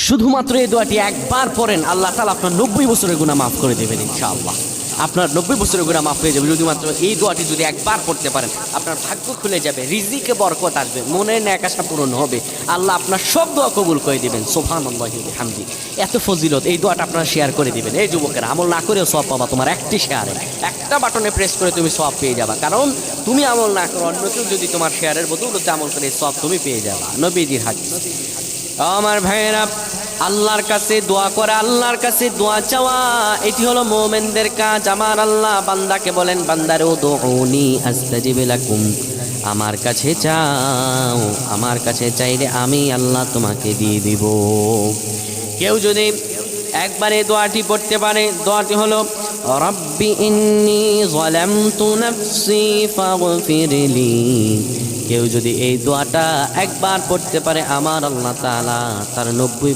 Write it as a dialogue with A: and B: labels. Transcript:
A: শুধুমাত্র এই দোয়াটি একবার পড়েন, আল্লাহ তাআলা আপনার 90 বছরের গুনাহ মাফ করে দেবেন ইনশাআল্লাহ। আপনার 90 বছরের গুনাহ মাফ হয়ে যাবে যদি মাত্র এই দোয়াটি যদি একবার পড়তে পারেন। আপনার ভাগ্য খুলে যাবে, রিজিকে বরকত আসবে, মনের ন্যাক আশা পূরণ হবে, আল্লাহ আপনার সব দোয়া কবুল করে দিবেন। সুবহানাল্লাহি ওয়া বিহামদি। এত ফজিলত, এই দোয়াটা আপনারা শেয়ার করে দিবেন। এই যুবকেরা, আমল না করেও সওয়াব পাবা। তোমার একটি শেয়ারে, একটা বাটনে প্রেস করে তুমি সওয়াব পেয়ে যাবা। কারণ তুমি আমল না করো, অন্য কেউ যদি তোমার শেয়ারের বদৌলতে আমল করে, সওয়াব তুমি পেয়ে যাবা। নবীজির হাদিস। আমার ভাইয়েরা, আল্লাহর কাছে দোয়া করা, আল্লাহর কাছে দোয়া চাওয়া, এটি হলো মুমিনদের কাজ। আমার আল্লাহ বান্দাকে বলেন, বান্দারে উদউনি আস্তাজিব লাকুম, আমার কাছে চাও, আমার কাছে চাইলে আমি আল্লাহ তোমাকে দিয়ে দিব। কেউ যদি একবারে দোয়াটি পড়তে পারে, দোয়াটি হলো রব্বি ইন্নী যালামতু নাফসি ফাগফিরলি। কেউ যদি এই দোয়াটা একবার পড়তে পারে, আমার আল্লাহ তাআলা তার 90